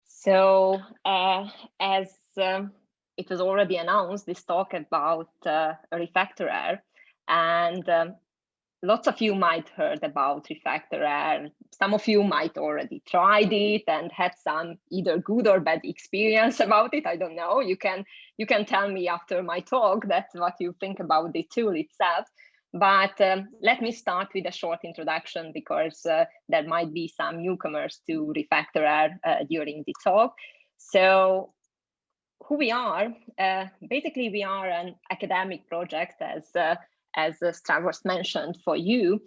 So, as it was already announced, this talk about RefactorErl, and lots of you might heard about RefactorErl. Some of you might already tried it and had some either good or bad experience about it. I don't know. You can tell me after my talk that's what you think about the tool itself. But let me start with a short introduction, because there might be some newcomers to RefactorErl during the talk. So who we are, basically we are an academic project, as Stavros mentioned for you.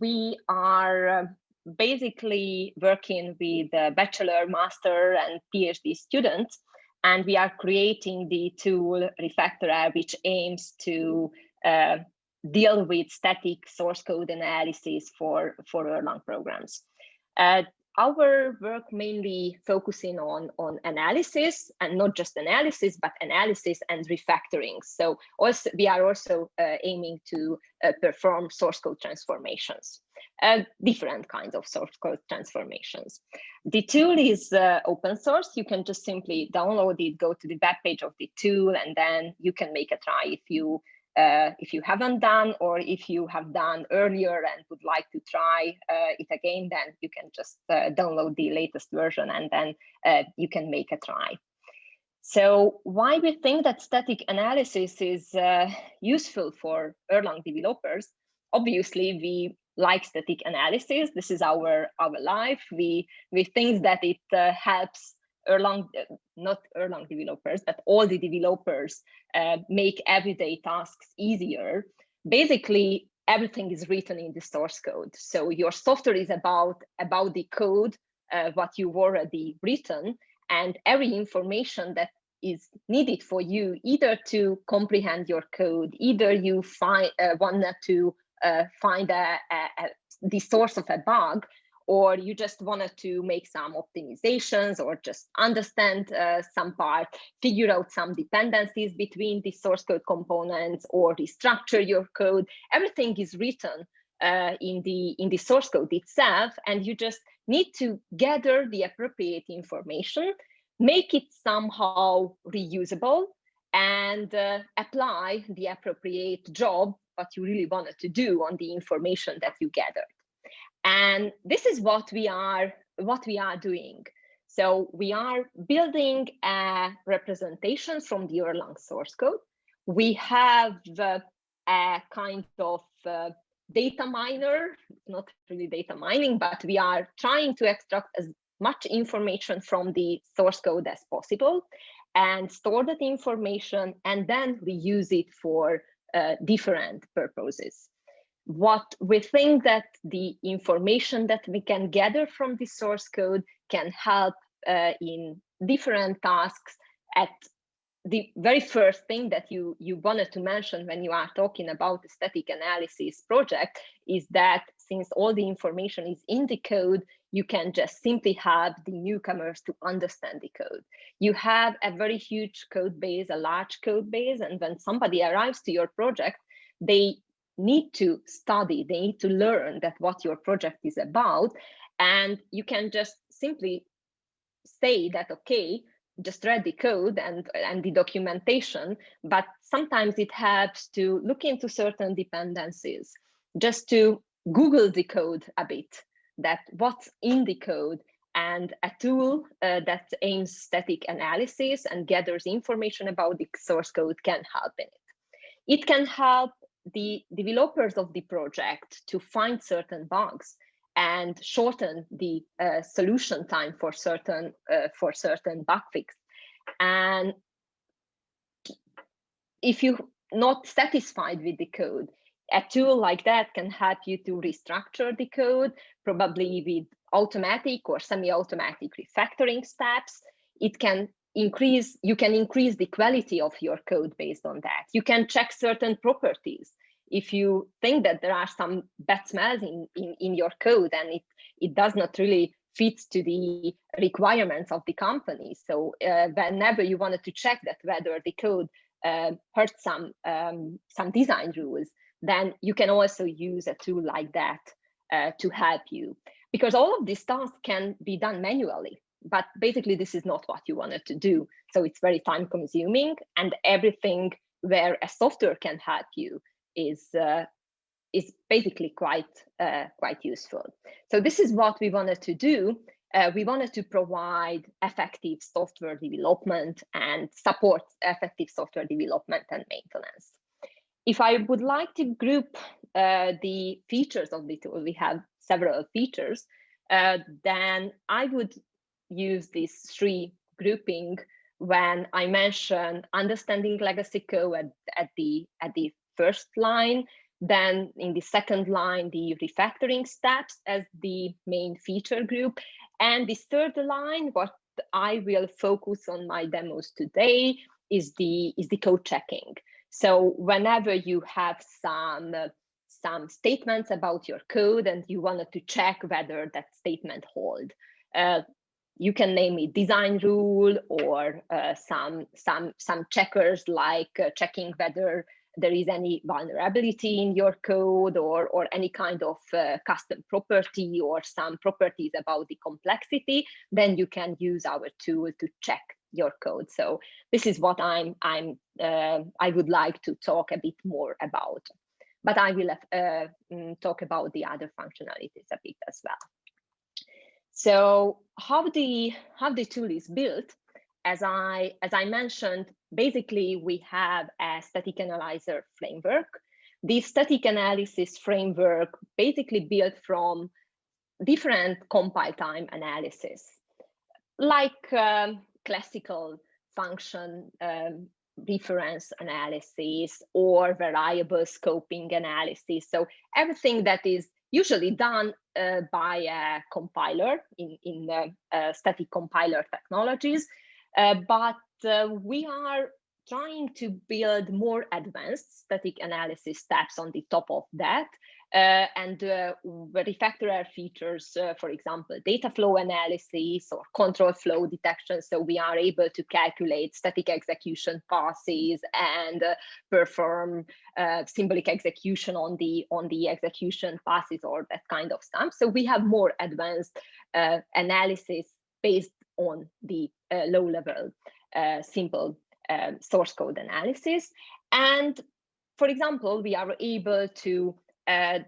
We are basically working with bachelor, master, and PhD students, and we are creating the tool RefactorErl, which aims to deal with static source code analysis for Erlang programs. Our work mainly focusing on analysis, and not just analysis, but analysis and refactoring. So also we are also aiming to perform source code transformations, different kinds of source code transformations. The tool is open source. You can just simply download it, go to the web page of the tool, and then you can make a try if you haven't done, or if you have done earlier and would like to try it again, then you can just download the latest version, and then you can make a try. So why we think that static analysis is useful for Erlang developers? Obviously, we like static analysis. This is our life. We think that it helps Erlang, not Erlang developers, but all the developers make everyday tasks easier. Basically, everything is written in the source code. So your software is about the code, what you've already written, and every information that is needed for you, either to comprehend your code, either you want to find the source of a bug, or you just wanted to make some optimizations, or just understand some part, figure out some dependencies between the source code components, or restructure your code. Everything is written in the source code itself, and you just need to gather the appropriate information, make it somehow reusable, and apply the appropriate job, what you really wanted to do on the information that you gathered. And this is what we are doing. So we are building a representation from the Erlang source code. We have a kind of data miner, not really data mining, but we are trying to extract as much information from the source code as possible, and store that information, and then reuse it for different purposes. What we think that the information that we can gather from the source code can help in different tasks. At the very first thing that you wanted to mention when you are talking about the static analysis project is that since all the information is in the code, you can just simply help the newcomers to understand the code. You have a very huge code base, a large code base, and when somebody arrives to your project, they need to study, they need to learn that what your project is about, and you can just simply say that, okay, just read the code and the documentation, but sometimes it helps to look into certain dependencies, just to Google the code a bit, that what's in the code, and a tool that aims static analysis and gathers information about the source code can help in it. It can help the developers of the project to find certain bugs and shorten the solution time for certain bug fix. And if you're not satisfied with the code, a tool like that can help you to restructure the code, probably with automatic or semi-automatic refactoring steps. It can you can increase the quality of your code based on that. You can check certain properties. If you think that there are some bad smells in your code and it does not really fit to the requirements of the company. So whenever you wanted to check that whether the code hurt some design rules, then you can also use a tool like that to help you, because all of these tasks can be done manually. But basically, this is not what you wanted to do. So it's very time consuming, and everything where a software can help you is basically quite useful. So this is what we wanted to do. We wanted to provide effective software development and support effective software development and maintenance. If I would like to group the features of the tool, we have several features, then I would use these three grouping when I mention understanding legacy code at the first line, then in the second line, the refactoring steps as the main feature group, and the third line, what I will focus on my demos today, is the code checking. So whenever you have some statements about your code and you wanted to check whether that statement holds, you can name it design rule or some checkers like checking whether there is any vulnerability in your code or any kind of custom property or some properties about the complexity. Then you can use our tool to check your code. So this is what I would like to talk a bit more about, but I will talk about the other functionalities a bit as well. So how the tool is built, as I mentioned, basically we have a static analyzer framework. The static analysis framework basically built from different compile time analysis, like classical function reference analysis or variable scoping analysis. So everything that is usually done by a compiler in static compiler technologies, but we are trying to build more advanced static analysis steps on the top of that. And RefactorErl features, for example, data flow analysis or control flow detection. So we are able to calculate static execution passes and perform symbolic execution on the execution passes or that kind of stuff. So we have more advanced analysis based on the low-level simple source code analysis. And for example, we are able to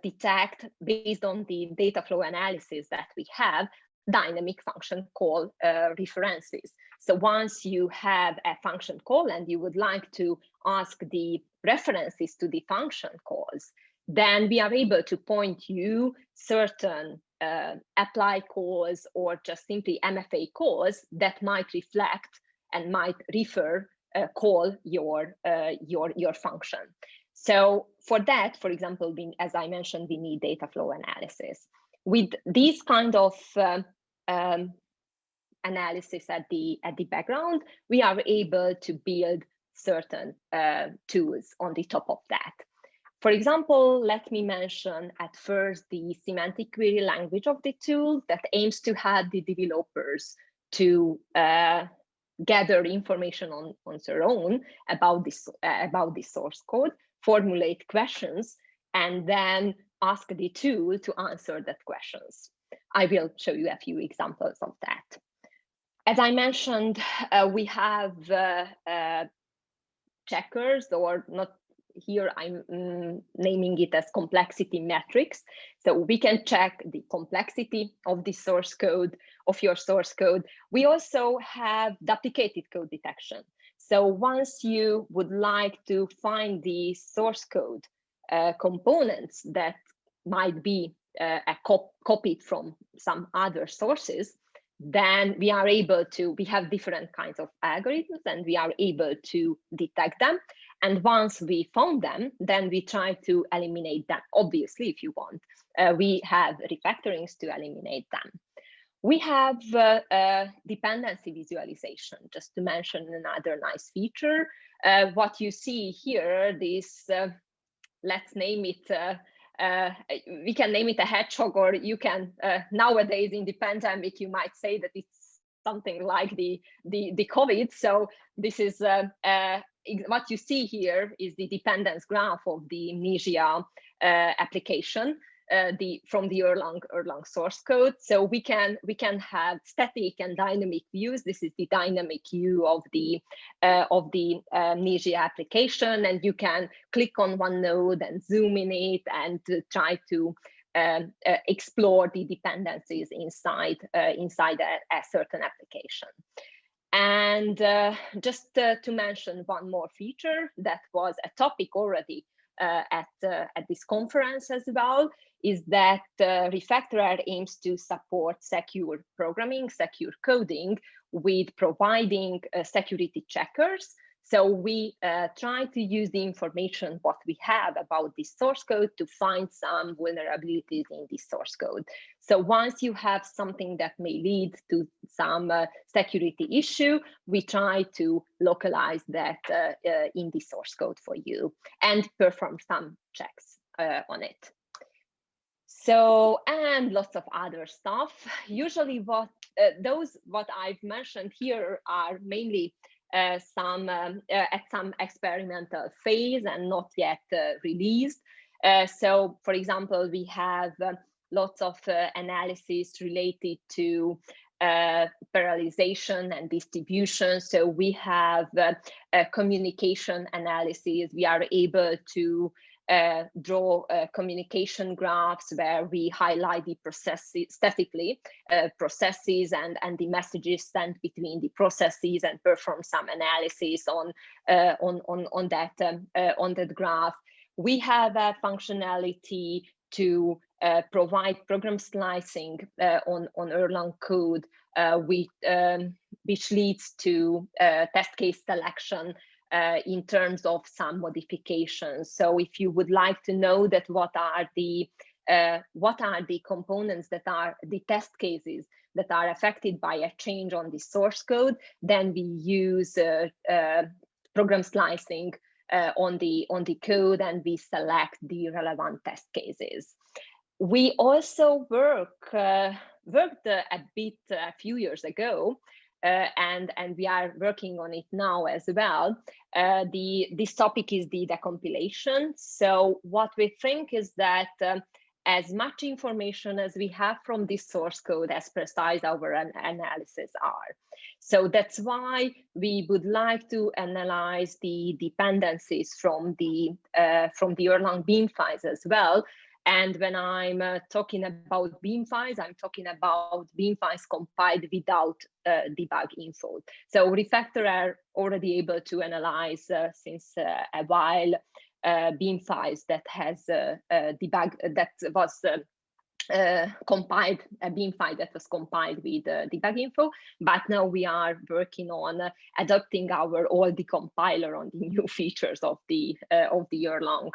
detect, based on the data flow analysis that we have, dynamic function call references. So once you have a function call and you would like to ask the references to the function calls, then we are able to point you certain apply calls or just simply MFA calls that might reflect and might refer call your function. So for that, for example, as I mentioned, we need data flow analysis. With these kind of analysis at the background, we are able to build certain tools on the top of that. For example, let me mention at first the semantic query language of the tool that aims to help the developers to gather information on their own about the source code, formulate questions, and then ask the tool to answer that questions. I will show you a few examples of that. As I mentioned, we have checkers, or not here, I'm naming it as complexity metrics. So we can check the complexity of the source code, of your source code. We also have duplicated code detection. So once you would like to find the source code components that might be copied from some other sources, then we are able to, we have different kinds of algorithms and we are able to detect them. And once we found them, then we try to eliminate them. Obviously, if you want, we have refactorings to eliminate them. We have dependency visualization, just to mention another nice feature. What you see here, this, let's name it, we can name it a hedgehog, or you can, nowadays in the pandemic, you might say that it's something like the COVID. So this is what you see here is the dependence graph of the Amnesia application from the Erlang source code. So we can have static and dynamic views. This is the dynamic view of the Amnesia application, and you can click on one node and zoom in it and try to explore the dependencies inside a certain application. And just to mention one more feature that was a topic already at this conference as well, is that RefactorErl aims to support secure programming, secure coding, with providing security checkers. So we try to use the information what we have about this source code to find some vulnerabilities in this source code. So once you have something that may lead to some security issue, we try to localize that in the source code for you and perform some checks on it. So, and lots of other stuff. Usually what I've mentioned here are mainly at some experimental phase and not yet released. So, for example, we have lots of analysis related to parallelization and distribution. So we have communication analysis. We are able to draw communication graphs where we highlight the processes statically, processes and the messages sent between the processes, and perform some analysis on that graph. We have a functionality to provide program slicing on Erlang code, which leads to test case selection in terms of some modifications. So if you would like to know that what are the components that are the test cases that are affected by a change on the source code, then we use program slicing on the code, and we select the relevant test cases. We also worked a bit a few years ago, and we are working on it now as well. This topic is the decompilation. So what we think is that as much information as we have from this source code, as precise our analysis are. So that's why we would like to analyze the dependencies from the Erlang beam files as well. And when I'm talking about beam files, I'm talking about beam files compiled without debug info. So RefactorErl already able to analyze since a while beam files that has debug that was compiled, a beam file that was compiled with debug info, but now we are working on adapting our old compiler on the new features of the Erlang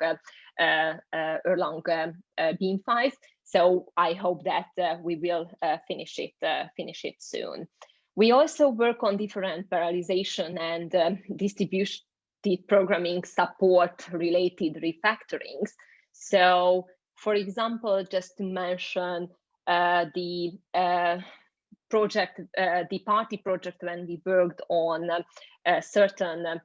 beam files. So I hope that we will finish it soon. We also work on different parallelization and distributed programming support related refactorings. So, for example, just to mention the party project, when we worked on certain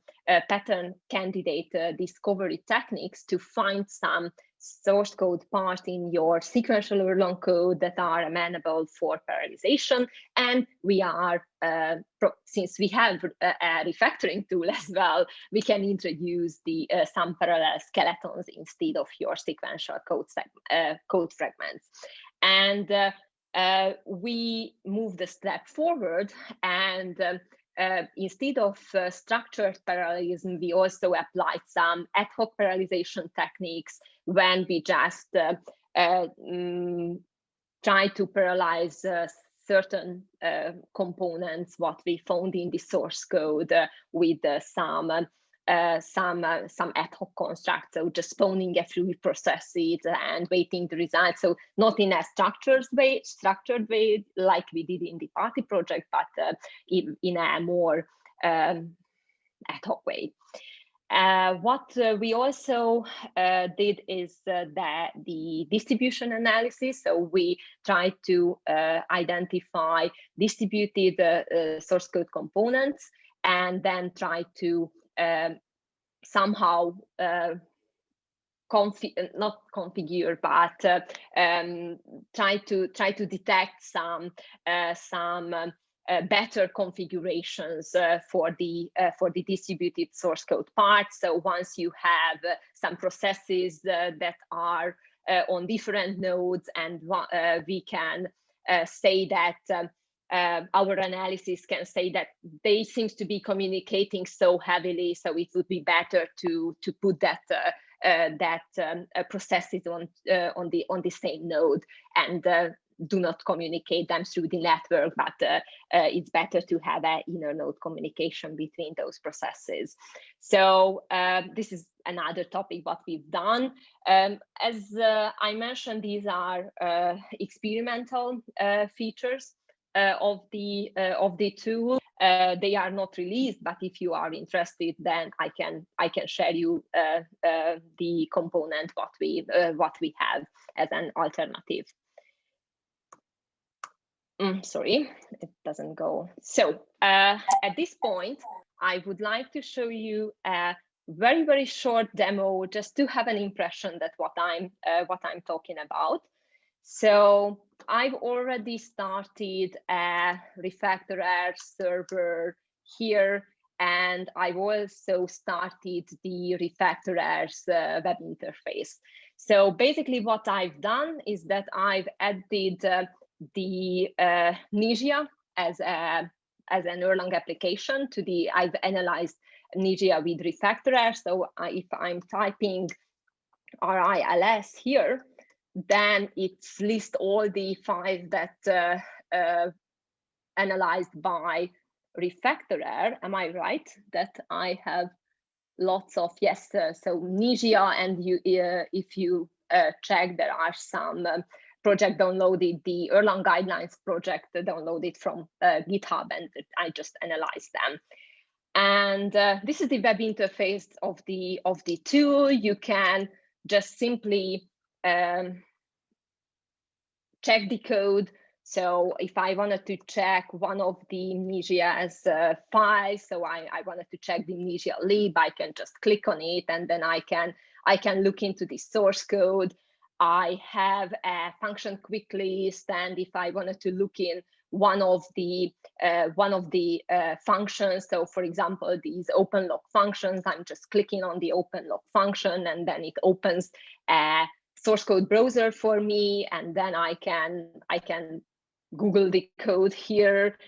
pattern candidate discovery techniques to find some source code part in your sequential Erlang code that are amenable for parallelization. And we are, since we have a refactoring tool as well, we can introduce some parallel skeletons instead of your sequential code fragments. And we moved a step forward, and instead of structured parallelism, we also applied some ad hoc parallelization techniques when we just try to parallelize certain components what we found in the source code with some ad hoc constructs, so just spawning a few processes and waiting the results. So not in a structured way like we did in the party project, but in a more ad hoc way. What we also did is the distribution analysis. So we tried to identify distributed source code components, and then try to somehow not configure, but try to detect some better configurations for the distributed source code part. So once you have some processes that are on different nodes, and we can say that our analysis can say that they seems to be communicating so heavily, so it would be better to put that processes on the same node, and do not communicate them through the network, but it's better to have an inner node communication between those processes. So this is another topic what we've done. As I mentioned, these are experimental features of the tool. They are not released, but if you are interested, then I can share you the component what we have as an alternative. Sorry, it doesn't go. So at this point, I would like to show you a very short demo, just to have an impression that what I'm talking about. So I've already started a RefactorErl server here, and I've also started the RefactorErl's web interface. So basically what I've done is that I've added the Nigia as an Erlang application to the, I've analyzed Nigia with RefactorErl. So if I'm typing RILS here, then it's list all the files that analyzed by RefactorErl. Am I right that I have lots of, yes, so Nigia, and you if you check, there are some project downloaded, the Erlang guidelines project downloaded from GitHub, and I just analyzed them. And this is the web interface of the tool. You can just simply check the code. So if I wanted to check one of the Nigia's files, so I wanted to check the Nigia lib, I can just click on it, and then I can look into the source code. I have a function quick list, and if I wanted to look in one of the functions, so for example these openlock functions, I'm just clicking on the openlock function, and then it opens a source code browser for me, and then I can Google the code here.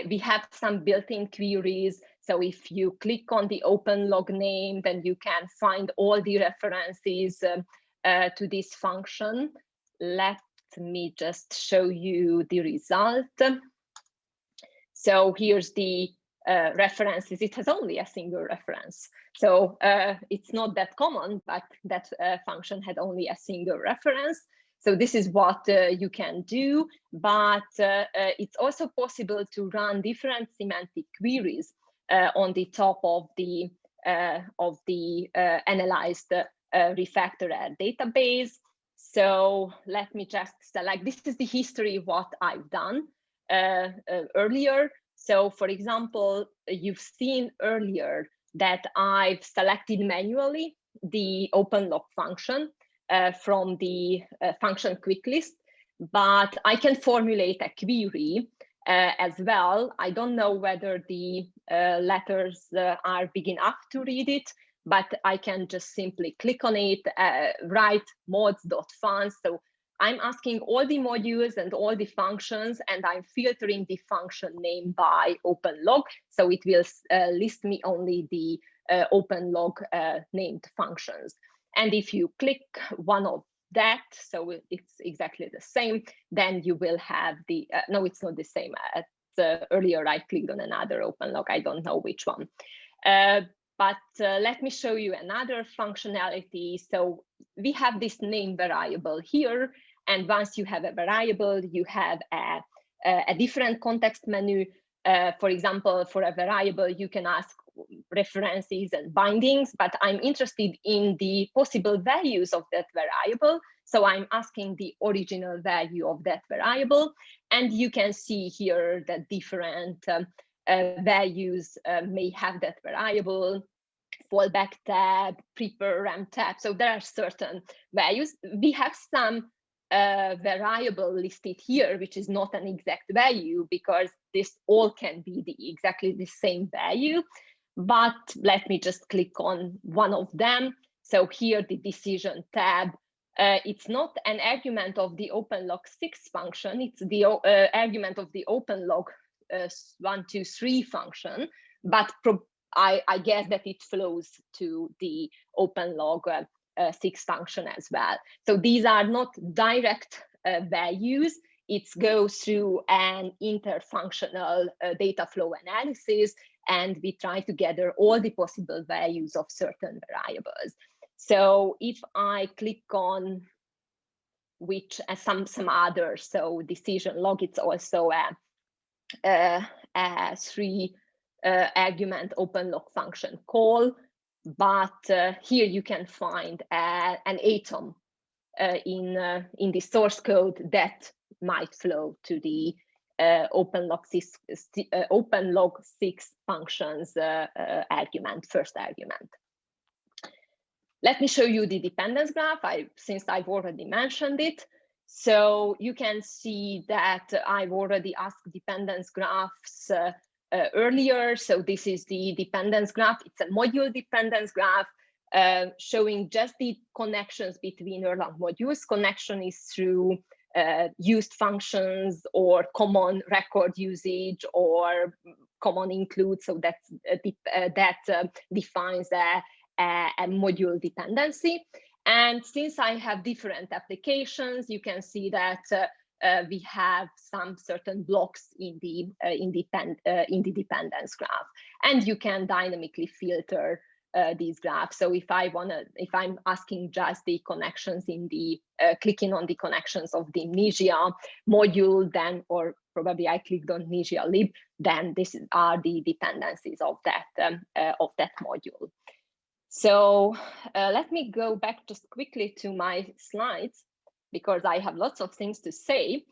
We have some built-in queries. So if you click on the openlog name, then you can find all the references to this function. Let me just show you the result. So here's the references. It has only a single reference. So it's not that common, but that function had only a single reference. So this is what you can do, but it's also possible to run different semantic queries on the top of the analyzed RefactorErl database. So let me just select, this is the history of what I've done earlier. So for example, you've seen earlier that I've selected manually the openlock function from the function quick list, but I can formulate a query as well. I don't know whether the letters are big enough to read it, but I can just simply click on it, write mods.funds. So I'm asking all the modules and all the functions, and I'm filtering the function name by openlog. So it will list me only the openlog named functions. And if you click one of that, so it's exactly the same, then you will have the, no, it's not the same. Earlier I clicked on another openlog, I don't know which one. But let me show you another functionality. So we have this name variable here, and once you have a variable, you have a different context menu. For example, for a variable, you can ask references and bindings, but I'm interested in the possible values of that variable. So I'm asking the original value of that variable, and you can see here that different values may have that variable. fallback tab, prepare tab. So there are certain values. We have some variable listed here, which is not an exact value because this all can be exactly the same value. But let me just click on one of them. So here the decision tab, it's not an argument of the openlog6 function, it's the argument of the openlog123 function, but I guess that it flows to the openlog6 function as well. So these are not direct values. It goes through an interfunctional data flow analysis, and we try to gather all the possible values of certain variables. So if I click on which some other, so decision log, it's also a 3 argument openlog function call, but here you can find an atom in the source code that might flow to the openlog6 functions first argument. Let me show you the dependence graph, since I've already mentioned it. So you can see that I've already asked dependence graphs earlier. So this is the dependence graph. It's a module dependence graph showing just the connections between Erlang modules. Connection is through used functions or common record usage or common include. So that defines a module dependency. And since I have different applications, you can see that we have some certain blocks in the dependence graph, and you can dynamically filter these graphs. So if I'm asking just the connections in the clicking on the connections of the Nisia module, then, or probably I clicked on Nisia lib, then this are the dependencies of that module. So let me go back just quickly to my slides, because I have lots of things to say.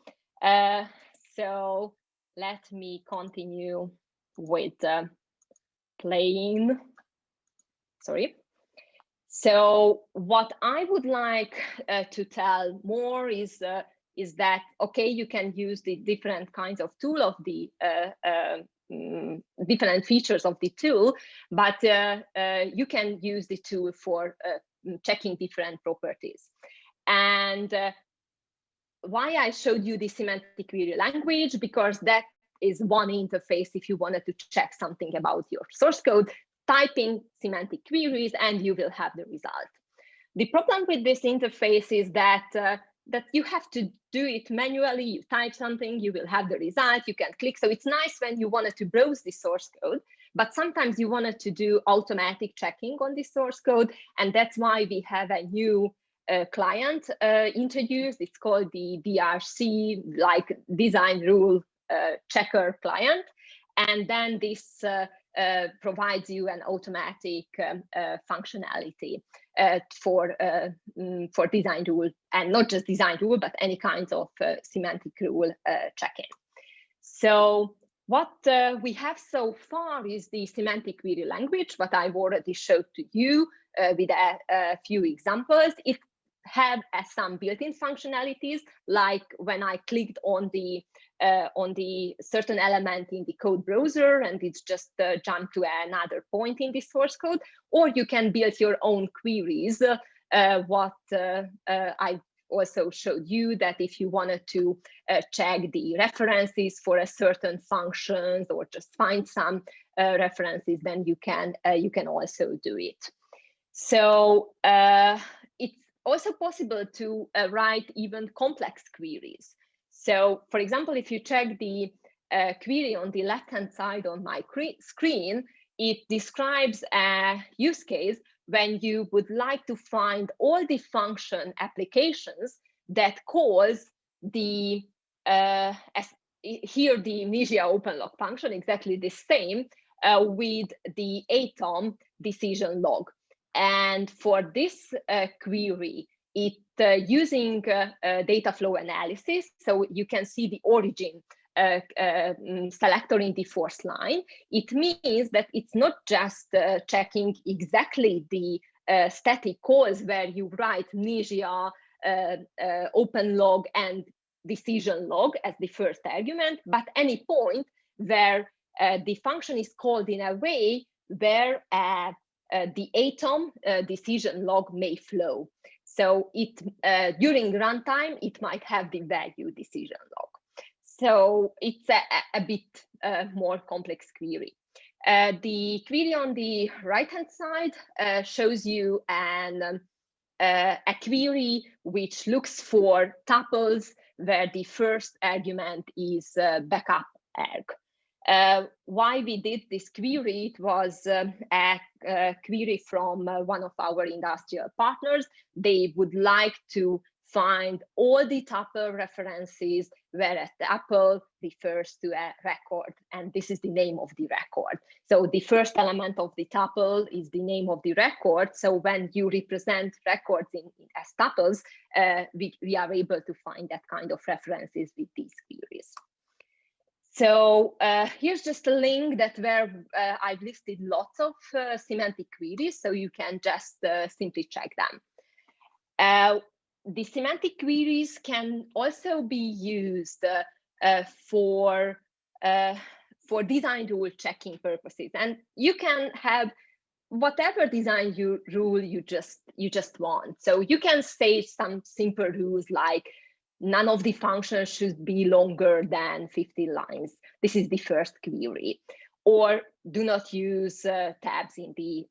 So let me continue with playing. Sorry. So what I would like to tell more is that, okay, you can use the different kinds of tool of the different features of the tool, but you can use the tool for checking different properties. And why I showed you the semantic query language, because that is one interface if you wanted to check something about your source code. Type in semantic queries and you will have the result. The problem with this interface is that that you have to do it manually. You type something, you will have the result, you can click. So it's nice when you wanted to browse the source code, but sometimes you wanted to do automatic checking on the source code. And that's why we have a new client introduced. It's called the DRC, like design rule checker client. And then this provides you an automatic functionality for design rule, and not just design rule, but any kinds of semantic rule checking. So what we have so far is the semantic query language, what I've already showed to you with a few examples. It had some built-in functionalities, like when I clicked on the certain element in the code browser and it's just jumped to another point in the source code, or you can build your own queries. What I also showed you, that if you wanted to check the references for a certain functions or just find some references, then you can also do it. So it's also possible to write even complex queries. So, for example, if you check the query on the left-hand side on my screen, it describes a use case when you would like to find all the function applications that calls the, here the Nisia openlog function, exactly the same with the atom decision log. And for this query, it using data flow analysis, so you can see the origin selector in the fourth line. It means that it's not just checking exactly the static calls where you write Nigia, open log, and decision log as the first argument, but any point where the function is called in a way where the atom decision log may flow. So it during runtime, it might have the value decision log. So it's a bit more complex query. The query on the right-hand side shows you a query which looks for tuples where the first argument is backup arg. Why we did this query? It was a query from one of our industrial partners. They would like to find all the tuple references where a tuple refers to a record, and this is the name of the record. So the first element of the tuple is the name of the record. So when you represent records as tuples, we are able to find that kind of references with these queries. So here's just a link that where I've listed lots of semantic queries, so you can just simply check them. The semantic queries can also be used for design rule checking purposes, and you can have whatever design rule you just want. So you can say some simple rules like none of the functions should be longer than 50 lines. This is the first query. Or do not use tabs in the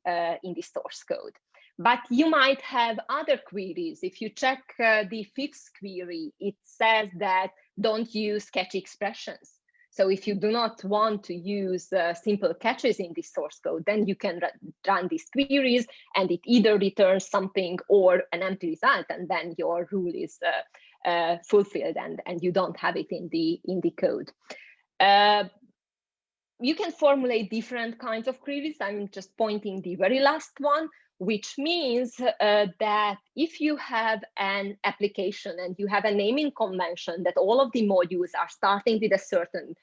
source code. But you might have other queries. If you check the fifth query, it says that don't use catchy expressions. So if you do not want to use simple catches in the source code, then you can run these queries and it either returns something or an empty result, and then your rule is fulfilled and you don't have it in the code. You can formulate different kinds of queries. I'm just pointing the very last one, which means that if you have an application and you have a naming convention that all of the modules are starting with a certain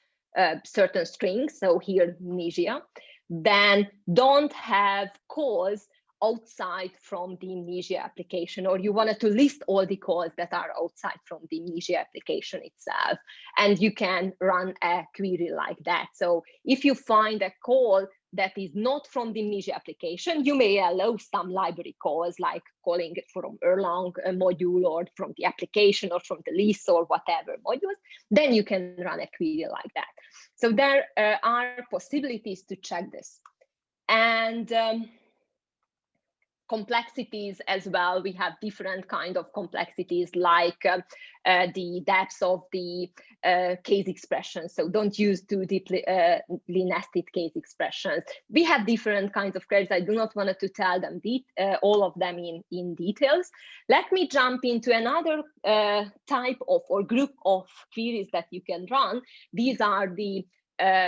string, so here Nigia, then don't have calls outside from the Nigia application, or you wanted to list all the calls that are outside from the Nigia application itself, and you can run a query like that. So if you find a call that is not from the Nigia application, you may allow some library calls like calling it from Erlang module or from the application or from the list or whatever modules, then you can run a query like that. So there are possibilities to check this. And complexities as well. We have different kind of complexities like the depths of the case expressions. So don't use too deeply nested case expressions. We have different kinds of queries. I do not want to tell them all of them in details. Let me jump into another type of or group of queries that you can run. These are the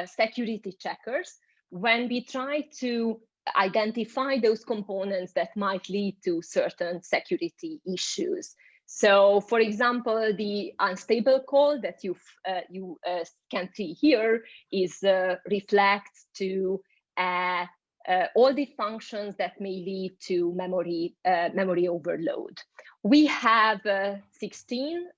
security checkers. When we try to identify those components that might lead to certain security issues. So, for example, the unstable call that you can see here is reflects to all the functions that may lead to memory overload. We have 16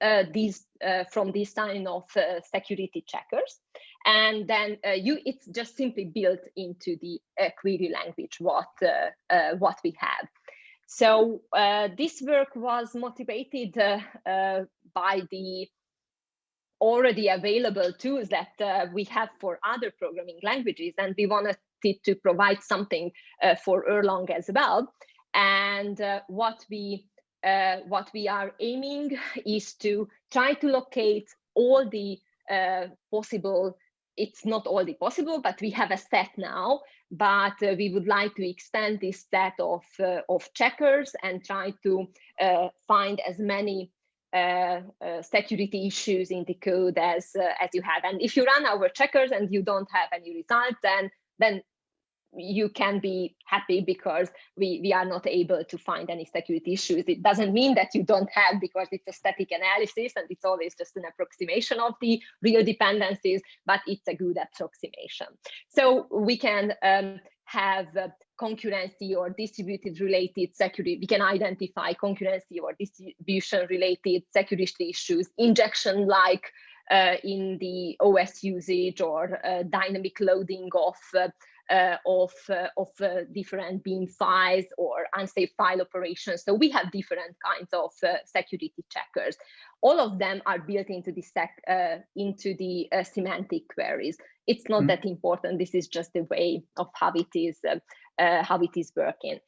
from this kind of security checkers. And then it's just simply built into the query language what we have. So this work was motivated by the already available tools that we have for other programming languages, and we wanted to provide something for Erlang as well. And what we are aiming is to try to locate all the possible. It's not all the possible, but we have a set now, but we would like to extend this set of checkers and try to find as many security issues in the code as you have. And if you run our checkers and you don't have any results, then you can be happy because we are not able to find any security issues. It doesn't mean that you don't have, because it's a static analysis and it's always just an approximation of the real dependencies, but it's a good approximation. So we can have concurrency or distributed related security. We can identify concurrency or distribution related security issues, injection like in the OS usage, or dynamic loading of different bin files, or unsafe file operations. So we have different kinds of security checkers. All of them are built into the semantic queries. It's not that important. This is just the way of how it is working.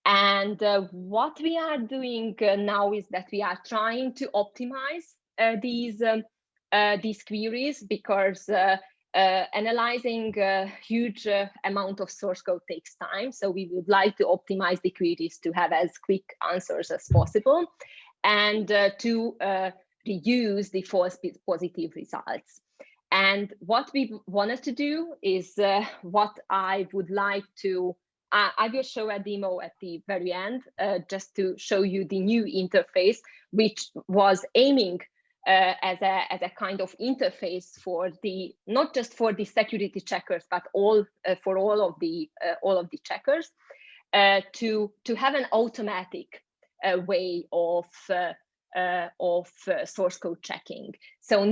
And what we are doing now is that we are trying to optimize these queries, because analyzing a huge amount of source code takes time. So we would like to optimize the queries to have as quick answers as possible, and to reuse the false positive results. And what we wanted to do is what I would like to, I will show a demo at the very end, just to show you the new interface, which was aiming as a kind of interface for the, not just for the security checkers, but for all of the checkers, to have an automatic way of source code checking. So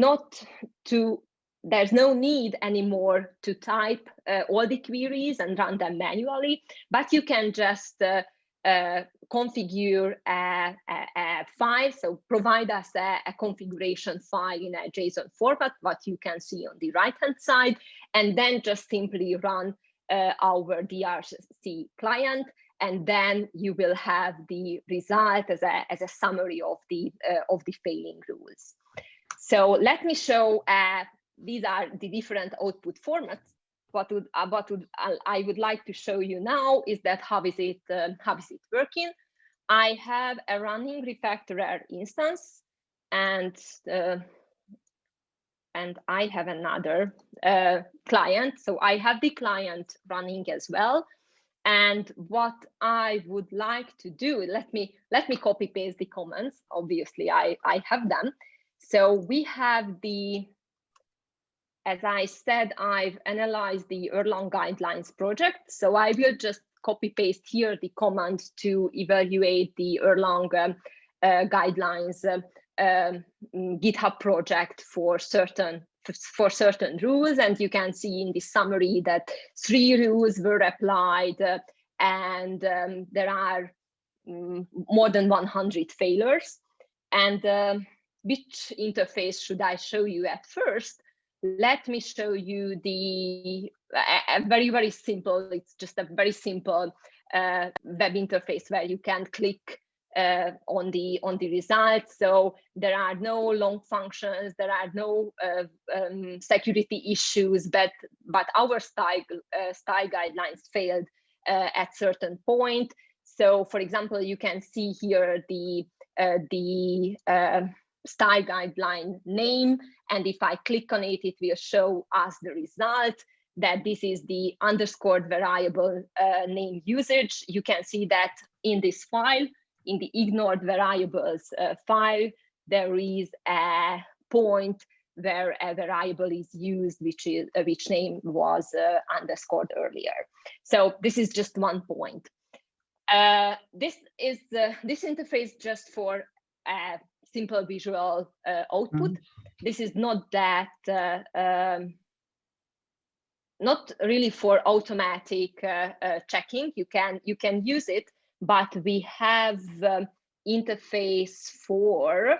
there's no need anymore to type all the queries and run them manually, but you can just configure a file. So provide us a configuration file in a JSON format, what you can see on the right-hand side, and then just simply run our DRC client, and then you will have the result as a summary of the failing rules. So let me show. These are the different output formats. What I would like to show you now is that how is it working. I have a running RefactorErl instance, and I have another client. So I have the client running as well. And what I would like to do, let me copy paste the comments. Obviously, I have them. So we have the, as I said, I've analyzed the Erlang guidelines project. So I will just copy paste here the command to evaluate the Erlang guidelines GitHub project for certain rules. And you can see in the summary that 3 rules were applied, and there are more than 100 failures. And which interface should I show you at first? Let me show you the very, very simple, it's just a very simple web interface where you can click on the results. So there are no long functions, there are no security issues, but our style guidelines failed at certain point. So for example, you can see here the style guideline name, and if I click on it, it will show us the result, that this is the underscored variable name usage. You can see that in this file, in the ignored variables file, there is a point where a variable is used, which name was underscored earlier. So this is just one point. This interface just for a simple visual output. This is not that not really for automatic checking. You can use it, but we have interface for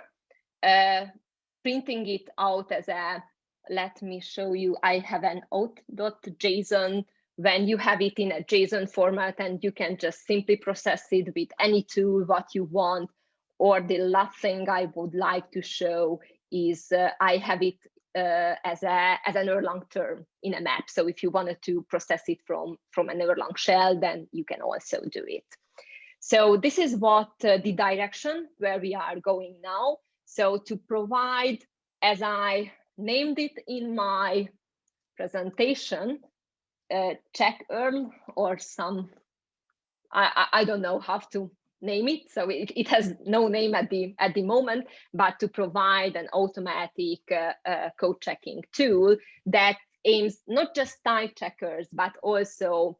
printing it out as a, let me show you, I have an out.json. When you have it in a JSON format, and you can just simply process it with any tool what you want. Or the last thing I would like to show is I have it as an Erlang term in a map. So if you wanted to process it from an Erlang shell, then you can also do it. So this is what the direction where we are going now. So to provide, as I named it in my presentation, CheckErl or some, I don't know how to name it, so it has no name at the moment, but to provide an automatic code checking tool that aims not just type checkers but also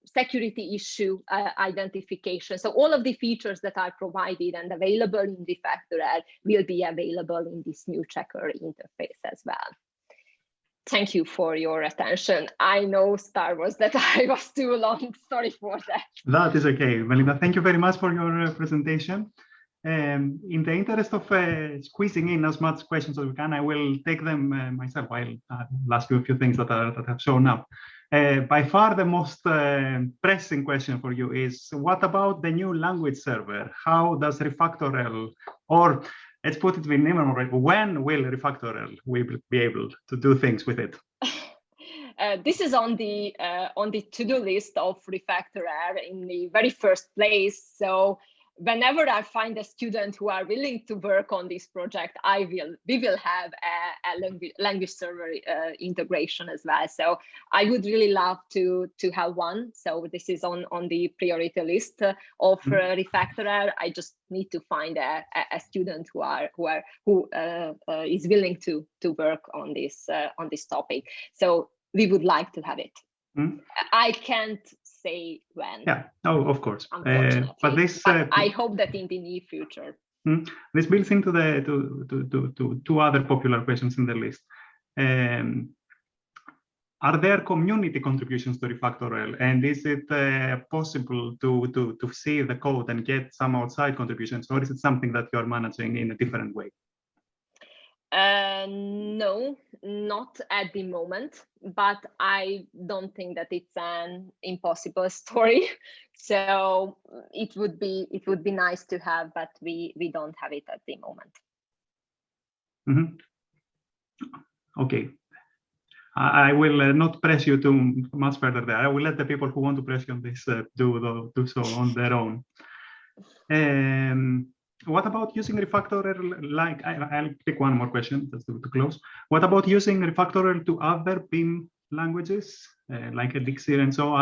security issue identification. So all of the features that are provided and available in RefactorErl will be available in this new checker interface as well. Thank you for your attention. I know, Star Wars, that I was too long. Sorry for that. That is okay, Melinda. Thank you very much for your presentation. In the interest of squeezing in as much questions as we can, I will take them myself. I'll ask you a few things that have shown up. By far, the most pressing question for you is, what about the new language server? How does RefactorErl, or let's put it in enumerate, when will RefactorErl be able to do things with it? This is on the to-do list of RefactorErl in the very first place. So whenever I find a student who are willing to work on this project, we will have a language server integration as well. So I would really love to have one. So this is on the priority list of RefactorErl. I just need to find a student who is willing to work on this topic. So we would like to have it. I can't say when. Yeah, oh, of course. Unfortunately, but this, I hope that in the near future. This builds into the two other popular questions in the list. Are there community contributions to RefactorErl, and is it possible to see the code and get some outside contributions, or is it something that you're managing in a different way? No, not at the moment, but I don't think that it's an impossible story. So it would be nice to have, but we don't have it at the moment. Okay. I will not press you too much further there. I will let the people who want to press you on this do so on their own. What about using RefactorErl? Like, I'll pick one more question just to close. What about using RefactorErl to other BIM languages, like Elixir and so?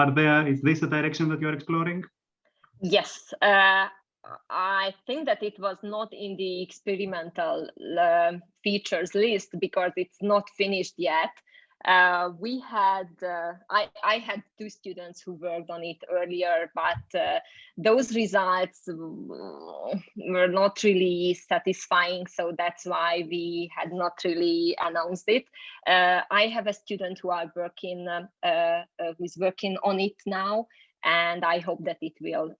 Is this a direction that you're exploring? Yes, I think that it was not in the experimental features list because it's not finished yet. I had 2 students who worked on it earlier, but those results were not really satisfying, so that's why we had not really announced it. I have a student who is working on it now, and I hope that it will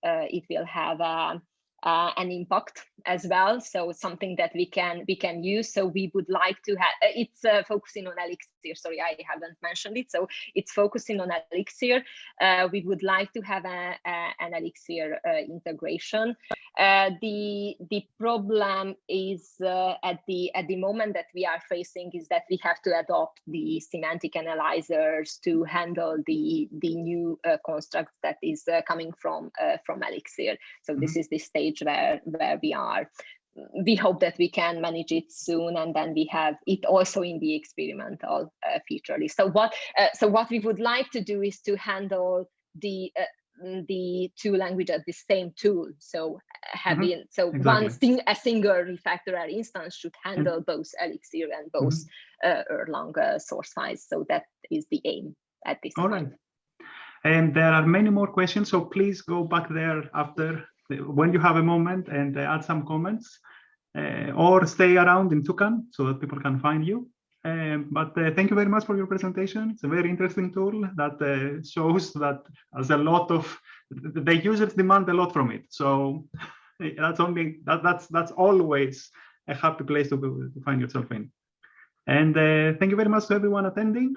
have an impact as well. So something that we can use. So we would like to have. It's focusing on Elixir. Sorry, I haven't mentioned it. So it's focusing on Elixir. We would like to have an Elixir integration. The problem is at the moment that we are facing is that we have to adopt the semantic analyzers to handle the new construct that is coming from Elixir. So this is the stage where we are. We hope that we can manage it soon, and then we have it also in the experimental feature list. So what we would like to do is to handle the 2 languages at the same tool. So having exactly. A single RefactorErl instance should handle both Elixir and both Erlang source files. So that is the aim at this point. All right. And there are many more questions, so please go back there after when you have a moment and add some comments, or stay around in Toucan so that people can find you. But thank you very much for your presentation. It's a very interesting tool that shows that there's a lot of the users demand a lot from it. So that's always a happy place to find yourself in. And thank you very much to everyone attending.